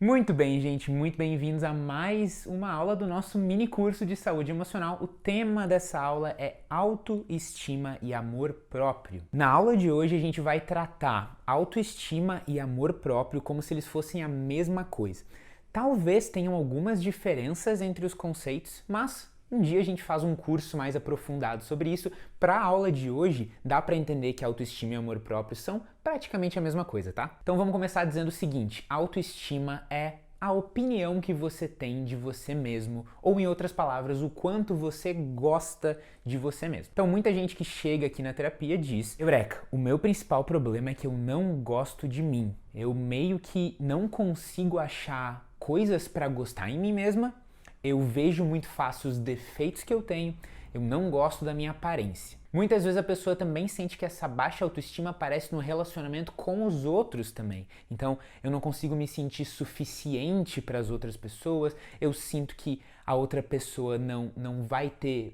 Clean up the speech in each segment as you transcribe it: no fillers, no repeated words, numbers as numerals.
Muito bem, gente, muito bem-vindos a mais uma aula do nosso mini curso de saúde emocional. O tema dessa aula é autoestima e amor próprio. Na aula de hoje a gente vai tratar autoestima e amor próprio como se eles fossem a mesma coisa. Talvez tenham algumas diferenças entre os conceitos, mas um dia a gente faz um curso mais aprofundado sobre isso. Para a aula de hoje, dá para entender que autoestima e amor próprio são praticamente a mesma coisa, tá? Então vamos começar dizendo o seguinte: autoestima é a opinião que você tem de você mesmo, ou em outras palavras, o quanto você gosta de você mesmo. Então muita gente que chega aqui na terapia diz: Eureka, o meu principal problema é que eu não gosto de mim. Eu meio que não consigo achar coisas para gostar em mim mesma. Eu vejo muito fácil os defeitos que eu tenho, eu não gosto da minha aparência. Muitas vezes a pessoa também sente que essa baixa autoestima aparece no relacionamento com os outros também. Então, eu não consigo me sentir suficiente para as outras pessoas, eu sinto que a outra pessoa não vai ter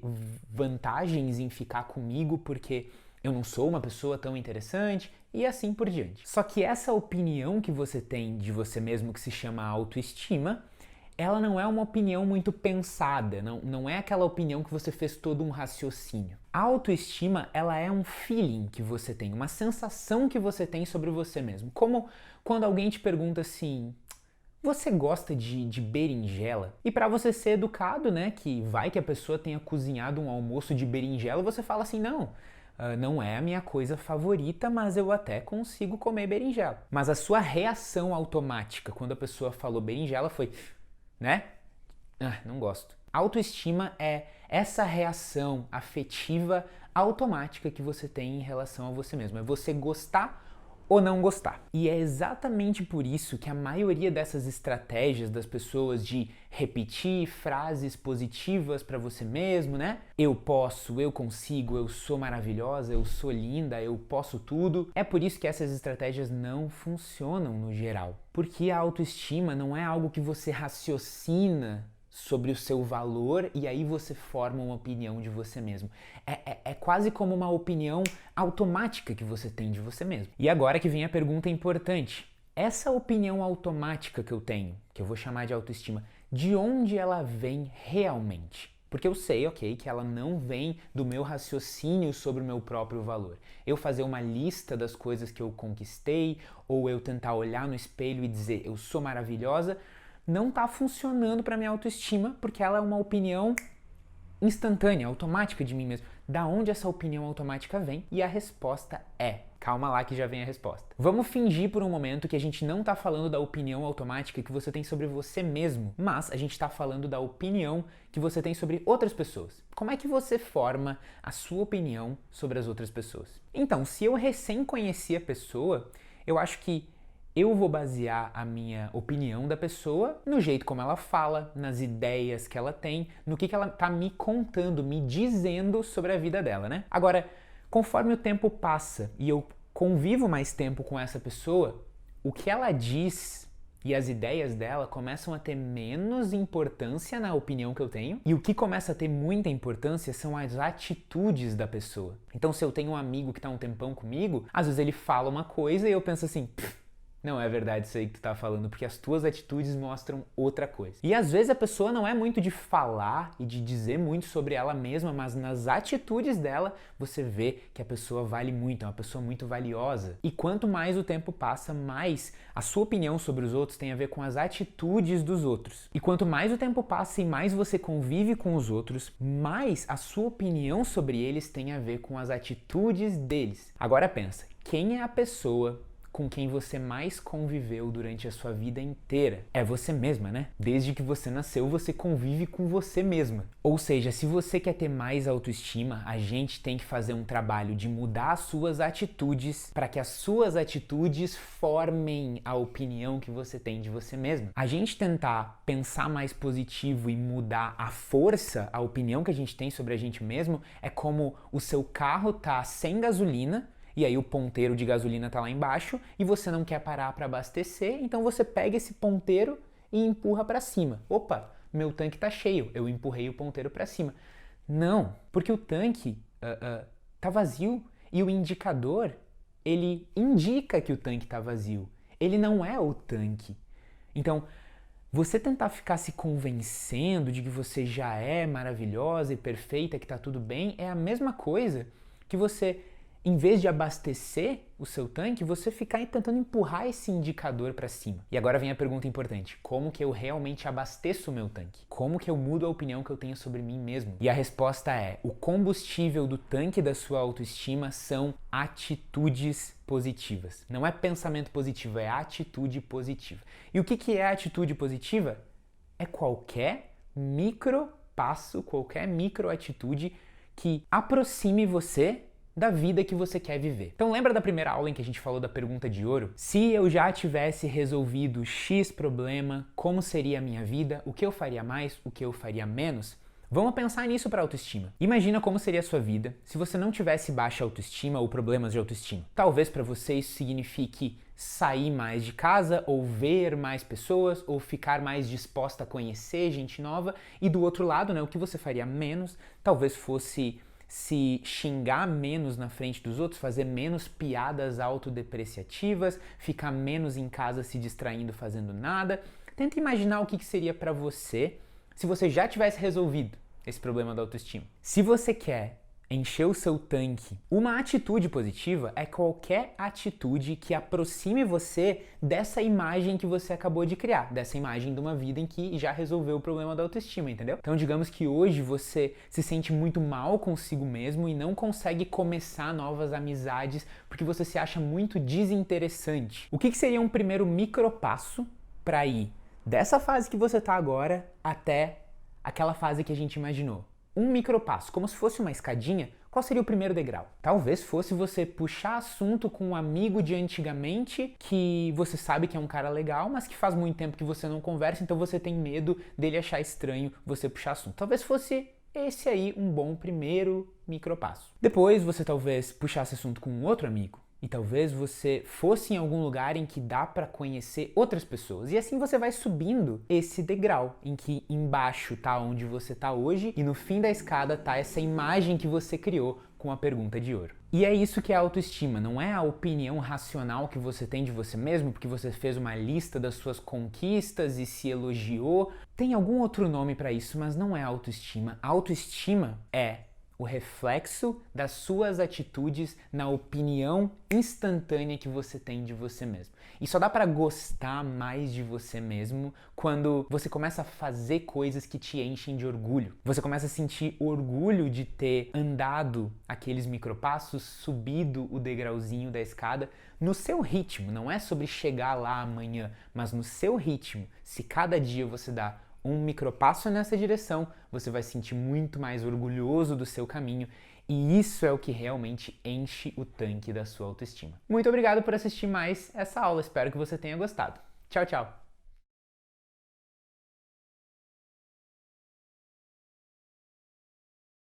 vantagens em ficar comigo porque eu não sou uma pessoa tão interessante e assim por diante. Só que essa opinião que você tem de você mesmo, que se chama autoestima, ela não é uma opinião muito pensada, não é aquela opinião que você fez todo um raciocínio. A autoestima, ela é um feeling que você tem, uma sensação que você tem sobre você mesmo. Como quando alguém te pergunta assim: você gosta de berinjela? E para você ser educado, né, que vai que a pessoa tenha cozinhado um almoço de berinjela, você fala assim: não, não é a minha coisa favorita, mas eu até consigo comer berinjela. Mas a sua reação automática quando a pessoa falou berinjela foi: né? Não gosto. Autoestima é essa reação afetiva automática que você tem em relação a você mesmo. É você gostar ou não gostar. E é exatamente por isso que a maioria dessas estratégias das pessoas de repetir frases positivas para você mesmo, né? Eu posso, eu consigo, eu sou maravilhosa, eu sou linda, eu posso tudo. É por isso que essas estratégias não funcionam no geral. Porque a autoestima não é algo que você raciocina sobre o seu valor e aí você forma uma opinião de você mesmo. É quase como uma opinião automática que você tem de você mesmo. E agora que vem a pergunta importante. Essa opinião automática que eu tenho, que eu vou chamar de autoestima, de onde ela vem realmente? Porque eu sei, ok, que ela não vem do meu raciocínio sobre o meu próprio valor. Eu fazer uma lista das coisas que eu conquistei, ou eu tentar olhar no espelho e dizer eu sou maravilhosa, não está funcionando para minha autoestima, porque ela é uma opinião instantânea, automática de mim mesmo. Da onde essa opinião automática vem? E a resposta é: calma lá que já vem a resposta. Vamos fingir por um momento que a gente não está falando da opinião automática que você tem sobre você mesmo, mas a gente está falando da opinião que você tem sobre outras pessoas. Como é que você forma a sua opinião sobre as outras pessoas? Então, se eu recém conheci a pessoa, eu acho que eu vou basear a minha opinião da pessoa no jeito como ela fala, nas ideias que ela tem, no que ela tá me contando, me dizendo sobre a vida dela, né? Agora, conforme o tempo passa e eu convivo mais tempo com essa pessoa, o que ela diz e as ideias dela começam a ter menos importância na opinião que eu tenho, e o que começa a ter muita importância são as atitudes da pessoa. Então, se eu tenho um amigo que tá um tempão comigo, às vezes ele fala uma coisa e eu penso assim: não é verdade isso aí que tu tá falando, porque as tuas atitudes mostram outra coisa. E às vezes a pessoa não é muito de falar e de dizer muito sobre ela mesma, mas nas atitudes dela você vê que a pessoa vale muito, é uma pessoa muito valiosa. E quanto mais o tempo passa, mais a sua opinião sobre os outros tem a ver com as atitudes dos outros. E quanto mais o tempo passa e mais você convive com os outros, mais a sua opinião sobre eles tem a ver com as atitudes deles. Agora pensa, quem é a pessoa com quem você mais conviveu durante a sua vida inteira? É você mesma, né? Desde que você nasceu, você convive com você mesma. Ou seja, se você quer ter mais autoestima, a gente tem que fazer um trabalho de mudar as suas atitudes para que as suas atitudes formem a opinião que você tem de você mesma. A gente tentar pensar mais positivo e mudar à força a opinião que a gente tem sobre a gente mesmo é como o seu carro tá sem gasolina, e aí o ponteiro de gasolina tá lá embaixo e você não quer parar para abastecer, então você pega esse ponteiro e empurra para cima. Opa, meu tanque tá cheio, eu empurrei o ponteiro para cima. Não, porque o tanque tá vazio e o indicador, ele indica que o tanque tá vazio. Ele não é o tanque. Então, você tentar ficar se convencendo de que você já é maravilhosa e perfeita, que tá tudo bem, é a mesma coisa que você, em vez de abastecer o seu tanque, você ficar tentando empurrar esse indicador para cima. E agora vem a pergunta importante: como que eu realmente abasteço o meu tanque? Como que eu mudo a opinião que eu tenho sobre mim mesmo? E a resposta é: o combustível do tanque da sua autoestima são atitudes positivas. Não é pensamento positivo, é atitude positiva. E o que é atitude positiva? É qualquer micro passo, qualquer micro atitude que aproxime você da vida que você quer viver. Então lembra da primeira aula em que a gente falou da pergunta de ouro? Se eu já tivesse resolvido X problema, como seria a minha vida? O que eu faria mais? O que eu faria menos? Vamos pensar nisso para autoestima. Imagina como seria a sua vida se você não tivesse baixa autoestima ou problemas de autoestima. Talvez para você isso signifique sair mais de casa, ou ver mais pessoas, ou ficar mais disposta a conhecer gente nova. E do outro lado, o que você faria menos? Talvez fosse se xingar menos na frente dos outros, fazer menos piadas autodepreciativas, ficar menos em casa se distraindo fazendo nada. Tenta imaginar o que seria para você se você já tivesse resolvido esse problema da autoestima. Se você quer encher o seu tanque, uma atitude positiva é qualquer atitude que aproxime você dessa imagem que você acabou de criar, dessa imagem de uma vida em que já resolveu o problema da autoestima, entendeu? Então digamos que hoje você se sente muito mal consigo mesmo e não consegue começar novas amizades porque você se acha muito desinteressante. O que seria um primeiro micropasso para ir dessa fase que você está agora até aquela fase que a gente imaginou? Um micropasso, como se fosse uma escadinha. Qual seria o primeiro degrau? Talvez fosse você puxar assunto com um amigo de antigamente que você sabe que é um cara legal, mas que faz muito tempo que você não conversa, então você tem medo dele achar estranho você puxar assunto. Talvez fosse esse aí um bom primeiro micropasso. Depois você talvez puxasse assunto com um outro amigo. E talvez você fosse em algum lugar em que dá para conhecer outras pessoas. E assim você vai subindo esse degrau, em que embaixo tá onde você tá hoje e no fim da escada tá essa imagem que você criou com a pergunta de ouro. E é isso que é a autoestima, não é a opinião racional que você tem de você mesmo, porque você fez uma lista das suas conquistas e se elogiou. Tem algum outro nome para isso, mas não é autoestima. A autoestima é o reflexo das suas atitudes na opinião instantânea que você tem de você mesmo. E só dá para gostar mais de você mesmo quando você começa a fazer coisas que te enchem de orgulho. Você começa a sentir orgulho de ter andado aqueles micropassos, subido o degrauzinho da escada no seu ritmo. Não é sobre chegar lá amanhã, mas no seu ritmo. Se cada dia você dá um micropasso nessa direção, você vai se sentir muito mais orgulhoso do seu caminho, e isso é o que realmente enche o tanque da sua autoestima. Muito obrigado por assistir mais essa aula, espero que você tenha gostado. Tchau, tchau!